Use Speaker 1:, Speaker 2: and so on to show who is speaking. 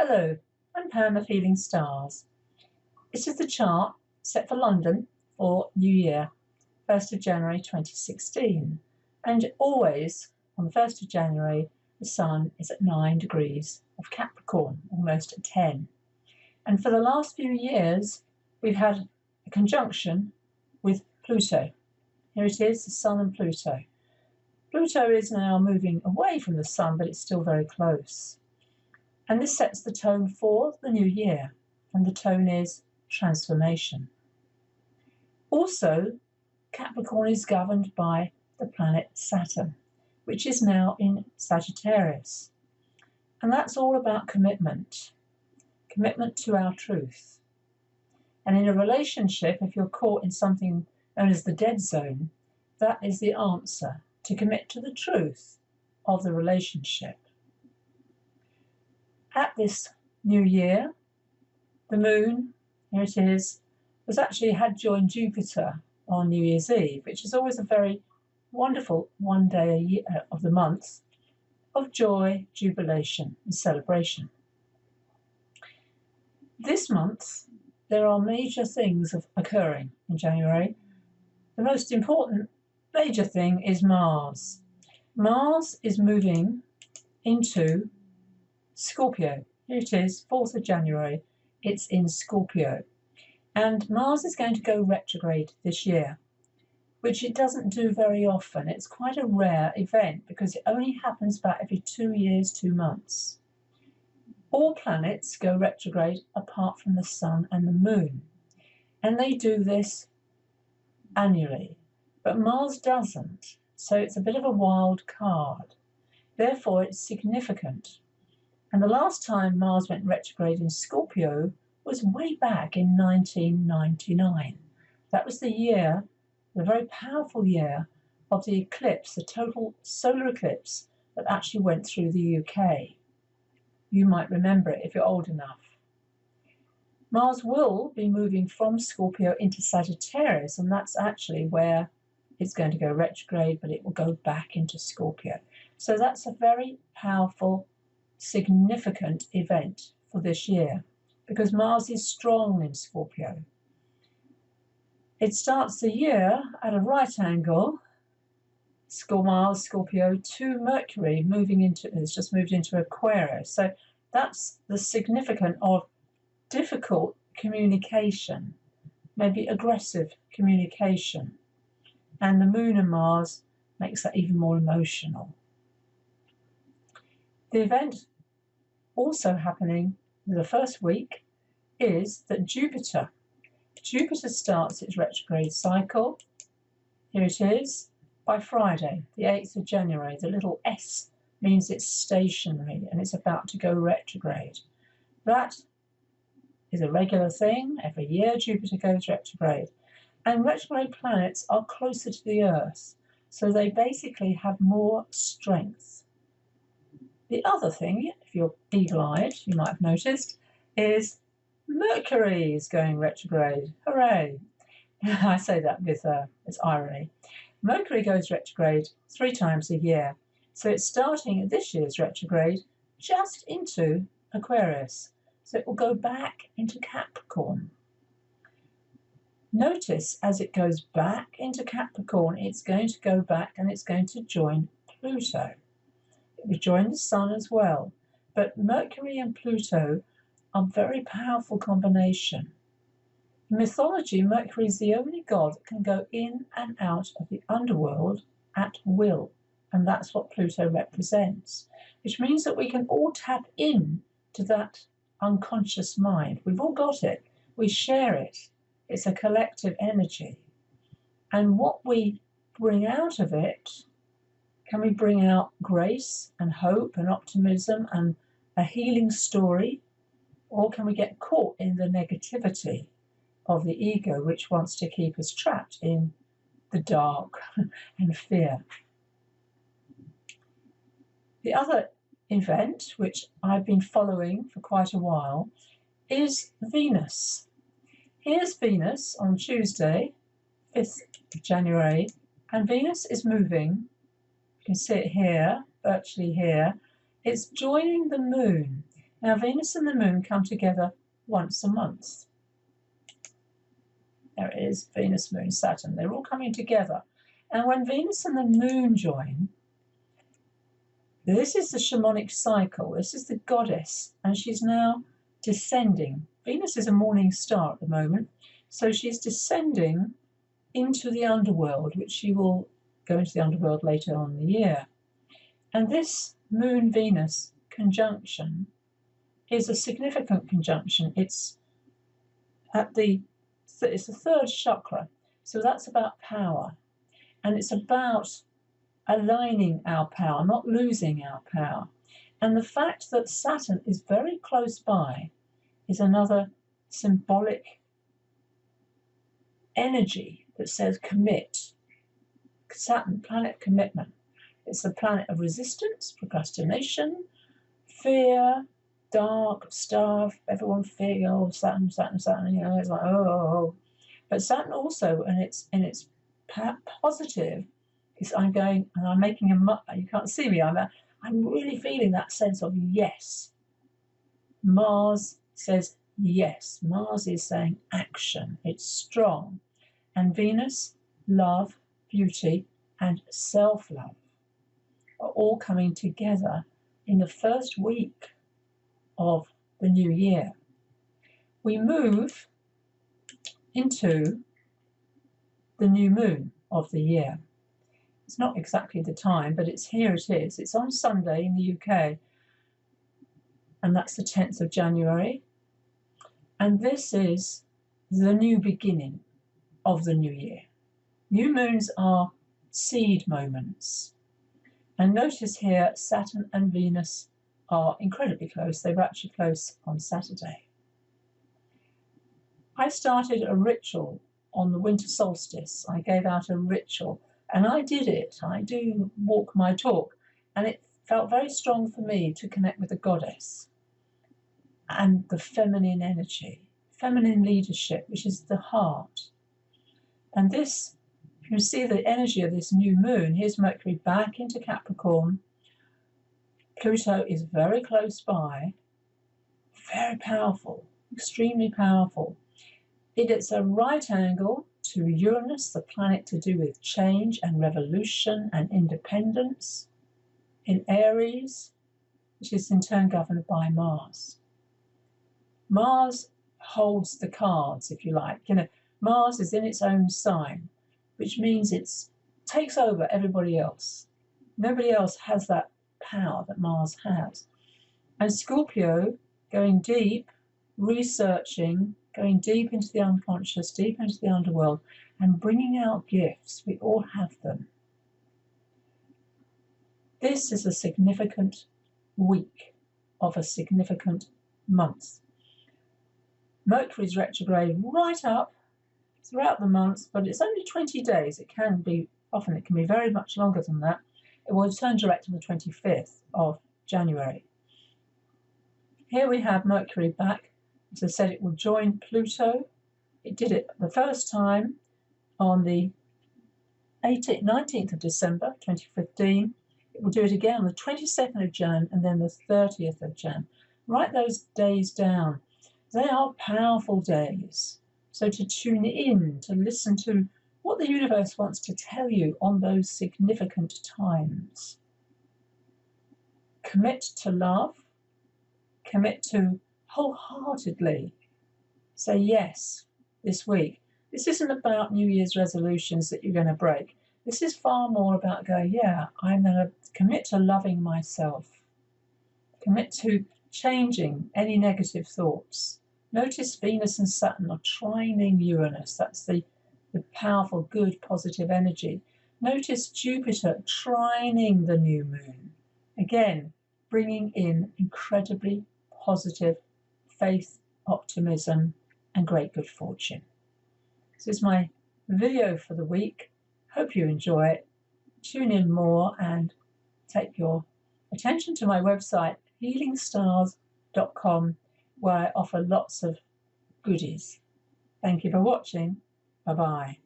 Speaker 1: Hello, I'm Pam of Healing Stars. This is the chart set for London for New Year, 1st of January 2016. And always on the 1st of January, the Sun is at 9 degrees of Capricorn, almost at 10. And for the last few years, we've had a conjunction with Pluto. Here it is, the Sun and Pluto. Pluto is now moving away from the Sun, but it's still very close. And this sets the tone for the new year, and the tone is transformation. Also, Capricorn is governed by the planet Saturn, which is now in Sagittarius. And that's all about commitment to our truth. And in a relationship, if you're caught in something known as the dead zone, that is the answer, to commit to the truth of the relationship. At this new year, the moon, here it is, had joined Jupiter on New Year's Eve, which is always a very wonderful one day a year of the month of joy, jubilation, and celebration. This month, there are major things occurring in January. The most important major thing is Mars. Mars is moving into Scorpio. Here it is, 4th of January. It's in Scorpio. And Mars is going to go retrograde this year, which it doesn't do very often. It's quite a rare event because it only happens about every 2 years, 2 months. All planets go retrograde apart from the Sun and the Moon. And they do this annually. But Mars doesn't. So it's a bit of a wild card. Therefore, it's significant. And the last time Mars went retrograde in Scorpio was way back in 1999. That was the year, the very powerful year of the eclipse, the total solar eclipse that actually went through the UK. You might remember it if you're old enough. Mars will be moving from Scorpio into Sagittarius, and that's actually where it's going to go retrograde, but it will go back into Scorpio. So that's a very powerful, significant event for this year because Mars is strong in Scorpio. It starts the year at a right angle, Mars, Scorpio, to Mercury it's just moved into Aquarius. So that's the significant of difficult communication, maybe aggressive communication. And the Moon and Mars makes that even more emotional. The event also happening the first week is that Jupiter starts its retrograde cycle. Here it is, by Friday, the 8th of January. The little S means it's stationary and it's about to go retrograde. That is a regular thing. Every year Jupiter goes retrograde. And retrograde planets are closer to the Earth, so they basically have more strength. The other thing, if you're eagle-eyed, you might have noticed, is Mercury is going retrograde. Hooray! I say that with it's irony. Mercury goes retrograde 3 times a year, so it's starting this year's retrograde just into Aquarius. So it will go back into Capricorn. Notice as it goes back into Capricorn, it's going to go back and it's going to join Pluto. It will join the Sun as well. But Mercury and Pluto are a very powerful combination. In mythology, Mercury is the only god that can go in and out of the underworld at will. And that's what Pluto represents. Which means that we can all tap in to that unconscious mind. We've all got it. We share it. It's a collective energy. And what we bring out of it, can we bring out grace and hope and optimism and a healing story? Or can we get caught in the negativity of the ego, which wants to keep us trapped in the dark and fear? The other event, which I've been following for quite a while, is Venus. Here's Venus on Tuesday, 5th of January, and Venus is moving, you can see it here, virtually here, it's joining the Moon. Now, Venus and the Moon come together once a month. There it is, Venus, Moon, Saturn. They're all coming together. And when Venus and the Moon join, this is the shamanic cycle. This is the goddess, and she's now descending. Venus is a morning star at the moment, so she's descending into the underworld, which she will go into the underworld later on in the year. And this Moon-Venus conjunction is a significant conjunction. It's the third chakra, so that's about power, and it's about aligning our power, not losing our power. And the fact that Saturn is very close by is another symbolic energy that says commit. Saturn, planet commitment. It's the planet of resistance, procrastination, fear, dark stuff. Everyone fears, oh, Saturn, Saturn, Saturn. You know, it's like, oh. But Saturn also, in its positive, is I'm going and I'm making a. You can't see me. I'm really feeling that sense of yes. Mars says yes. Mars is saying action. It's strong, and Venus, love, beauty, and self-love are all coming together in the first week of the new year. We move into the new moon of the year. It's not exactly the time, but here it is. It's on Sunday in the UK, and that's the 10th of January. And this is the new beginning of the new year. New moons are seed moments. And notice here, Saturn and Venus are incredibly close. They were actually close on Saturday. I started a ritual on the winter solstice. I gave out a ritual, and I did it. I do walk my talk, and it felt very strong for me to connect with the goddess and the feminine energy, feminine leadership, which is the heart. And this, you can see the energy of this new moon. Here's Mercury back into Capricorn. Pluto is very close by, very powerful, extremely powerful. It's a right angle to Uranus, the planet to do with change and revolution and independence, in Aries, which is in turn governed by Mars. Mars holds the cards, if you like. You know, Mars is in its own sign, which means it takes over everybody else. Nobody else has that power that Mars has. And Scorpio, going deep, researching, going deep into the unconscious, deep into the underworld, and bringing out gifts. We all have them. This is a significant week of a significant month. Mercury's retrograde right up throughout the month, but it's only 20 days. Often it can be very much longer than that. It will turn direct on the 25th of January. Here we have Mercury back. As I said, it will join Pluto. It did it the first time on the 19th of December 2015. It will do it again on the 22nd of Jan and then the 30th of Jan. Write those days down. They are powerful days. So to tune in, to listen to what the universe wants to tell you on those significant times. Commit to love. Commit to wholeheartedly say yes this week. This isn't about New Year's resolutions that you're going to break. This is far more about going, yeah, I'm going to commit to loving myself. Commit to changing any negative thoughts. Notice Venus and Saturn are trining Uranus. That's the powerful, good, positive energy. Notice Jupiter trining the new moon. Again, bringing in incredibly positive faith, optimism, and great good fortune. This is my video for the week. Hope you enjoy it. Tune in more and take your attention to my website, healingstars.com, where I offer lots of goodies. Thank you for watching. Bye-bye.